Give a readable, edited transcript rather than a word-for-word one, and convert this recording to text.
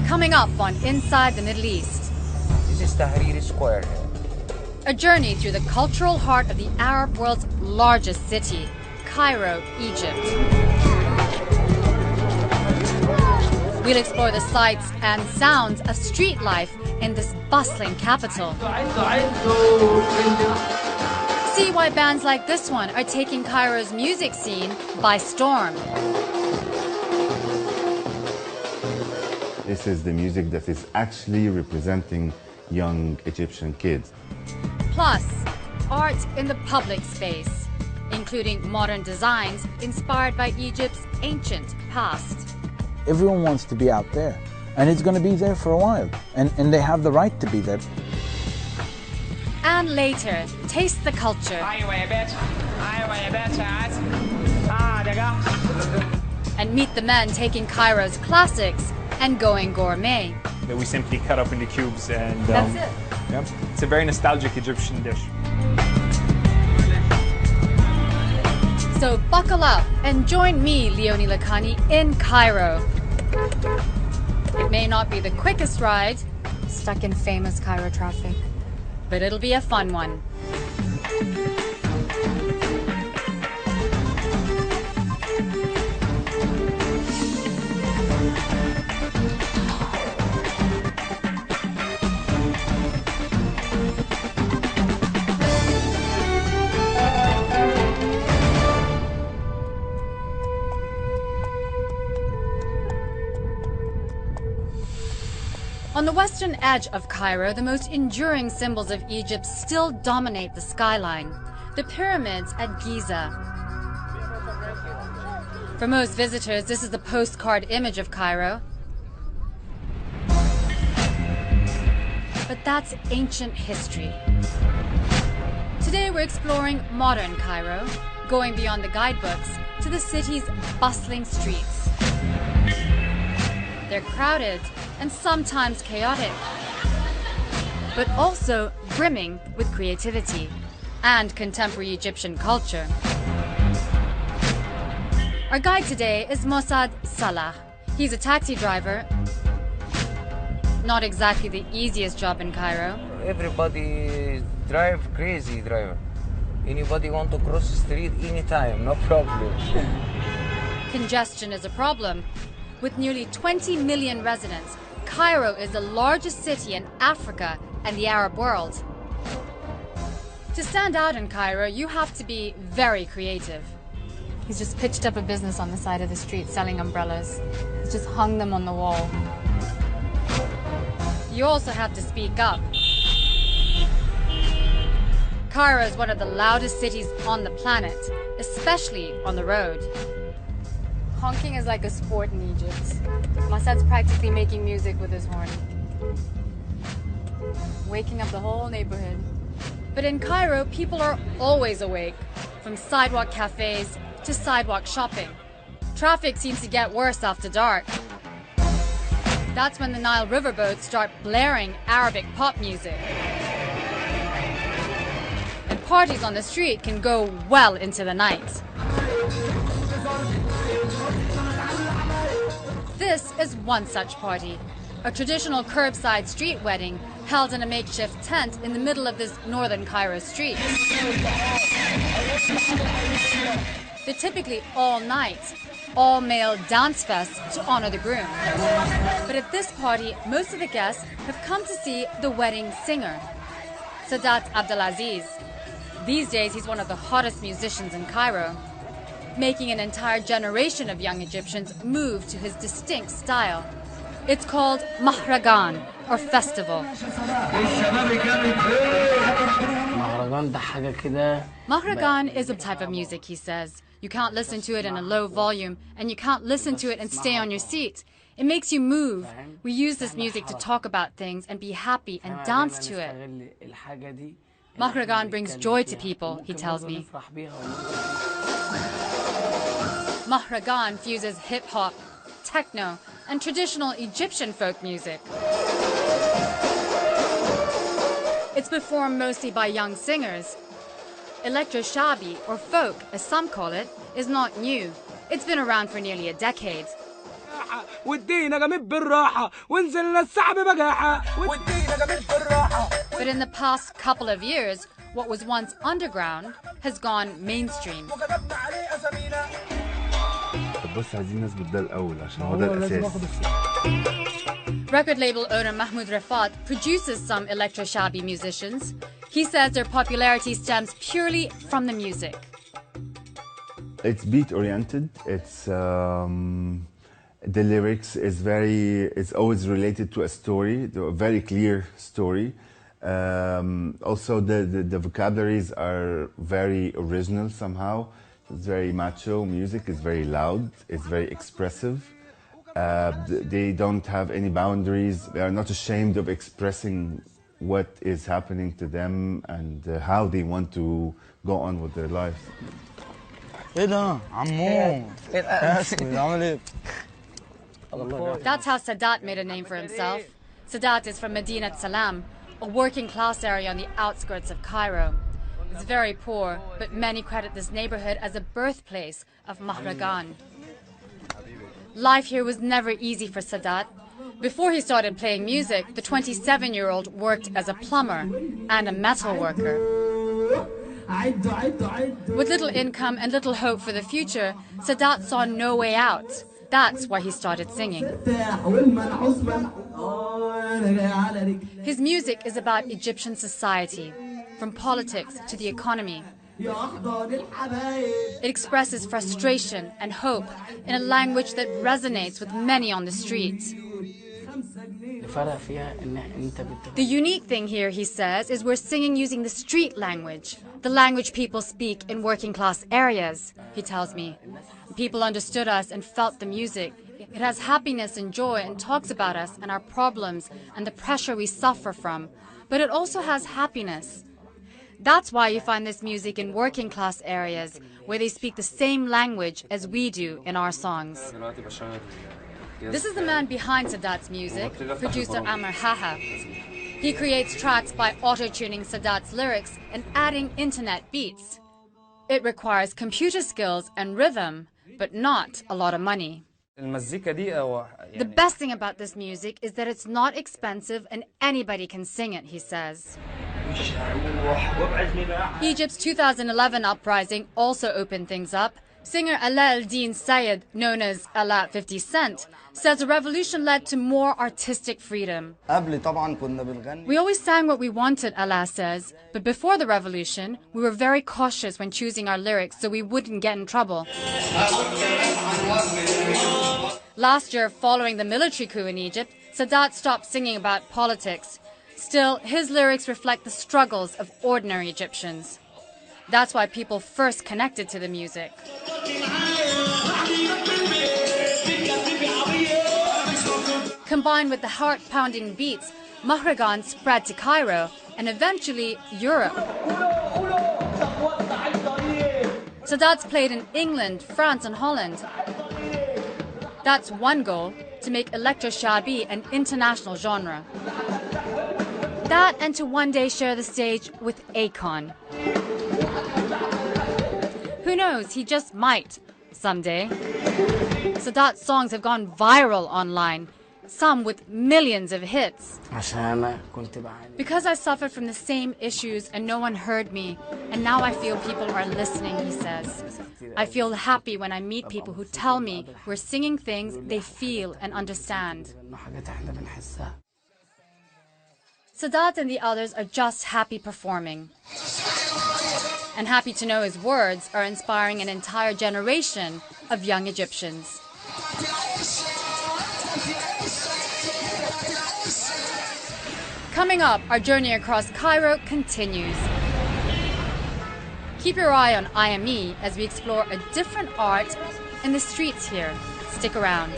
Coming up on Inside the Middle East. This is Tahrir Square. A journey through the cultural heart of the Arab world's largest city, Cairo, Egypt. We'll explore the sights and sounds of street life in this bustling capital. See why bands like this one are taking Cairo's music scene by storm. This is the music that is actually representing young Egyptian kids. Plus, art in the public space, including modern designs inspired by Egypt's ancient past. Everyone wants to be out there, and it's going to be there for a while, and they have the right to be there. And later, taste the culture. And meet the men taking Cairo's classics and going gourmet. That we simply cut up into cubes and... That's it. Yeah, it's a very nostalgic Egyptian dish. So buckle up and join me, Leonie Lakani, in Cairo. It may not be the quickest ride, stuck in famous Cairo traffic, but it'll be a fun one. On the western edge of Cairo, the most enduring symbols of Egypt still dominate the skyline. The pyramids at Giza. For most visitors, this is the postcard image of Cairo. But that's ancient history. Today we're exploring modern Cairo, going beyond the guidebooks to the city's bustling streets. They're crowded and sometimes chaotic, but also brimming with creativity and contemporary Egyptian culture. Our guide today is Mossad Salah. He's a taxi driver. Not exactly the easiest job in Cairo. Everybody drive crazy driver. Anybody want to cross the street anytime, no problem. Congestion is a problem. With nearly 20 million residents, Cairo is the largest city in Africa and the Arab world. To stand out in Cairo, you have to be very creative. He's just pitched up a business on the side of the street selling umbrellas. He's just hung them on the wall. You also have to speak up. Cairo is one of the loudest cities on the planet, especially on the road. Honking is like a sport in Egypt. Mossad's practically making music with his horn. Waking up the whole neighborhood. But in Cairo, people are always awake, from sidewalk cafes to sidewalk shopping. Traffic seems to get worse after dark. That's when the Nile riverboats start blaring Arabic pop music. And parties on the street can go well into the night. This is one such party, a traditional curbside street wedding held in a makeshift tent in the middle of this northern Cairo street. They're typically all-night, all-male dance fests to honor the groom. But at this party, most of the guests have come to see the wedding singer, Saadat Abdelaziz. These days, he's one of the hottest musicians in Cairo, making an entire generation of young Egyptians move to his distinct style. It's called Mahragan, or festival. Mahragan is a type of music, he says. You can't listen to it in a low volume, and you can't listen to it and stay on your seat. It makes you move. We use this music to talk about things and be happy and dance to it. Mahragan brings joy to people, he tells me. Mahragan fuses hip-hop, techno, and traditional Egyptian folk music. It's performed mostly by young singers. Electro-shabi, or folk, as some call it, is not new. It's been around for nearly a decade. وادينا جميل بالراحة ونزلنا السحب بجاحة وادينا جميل بالراحة. But in the past couple of years, what was once underground has gone mainstream. وكتبنا عليه أسامينا. طب بص عايزين نثبت ده الأول عشان هو ده الأساس. Record label owner Mahmoud Rafat produces some electro-shabby musicians. He says their popularity stems purely from the music. It's beat oriented. It's the lyrics is always related to a story, a very clear story. Also the vocabularies are very original somehow. It's very macho. Music is very loud. It's very expressive. They don't have any boundaries. They are not ashamed of expressing what is happening to them and how they want to go on with their lives. That's how Sadat made a name for himself. Sadat is from Medinat Salam, a working class area on the outskirts of Cairo. It's very poor, but many credit this neighborhood as a birthplace of Mahragan. Life here was never easy for Sadat. Before he started playing music, the 27-year-old worked as a plumber and a metal worker. With little income and little hope for the future, Sadat saw no way out. That's why he started singing. His music is about Egyptian society, from politics to the economy. It expresses frustration and hope in a language that resonates with many on the street. The unique thing here, he says, is we're singing using the street language, the language people speak in working class areas, he tells me. People understood us and felt the music. It has happiness and joy and talks about us and our problems and the pressure we suffer from. But it also has happiness. That's why you find this music in working class areas, where they speak the same language as we do in our songs. This is the man behind Sadat's music, producer Haha. He creates tracks by auto-tuning Sadat's lyrics and adding internet beats. It requires computer skills and rhythm, but not a lot of money. The best thing about this music is that it's not expensive and anybody can sing it, he says. Egypt's 2011 uprising also opened things up. Singer Ala al-Din Sayed, known as Ala 50 Cent, says the revolution led to more artistic freedom. We always sang what we wanted, Ala says, but before the revolution, we were very cautious when choosing our lyrics so we wouldn't get in trouble. Last year, following the military coup in Egypt, Sadat stopped singing about politics. Still, his lyrics reflect the struggles of ordinary Egyptians. That's why people first connected to the music. Combined with the heart-pounding beats, Mahragan spread to Cairo and eventually Europe. Sadat's played in England, France and Holland. That's one goal, to make electro-shabby an international genre. That and to one day share the stage with Akon. Who knows, he just might someday. Sadat's songs have gone viral online, some with millions of hits. Because I suffered from the same issues and no one heard me, and now I feel people are listening, he says. I feel happy when I meet people who tell me we're singing things they feel and understand. Sadat and the others are just happy performing. And happy to know his words are inspiring an entire generation of young Egyptians. Coming up, our journey across Cairo continues. Keep your eye on IME as we explore a different art in the streets here. Stick around.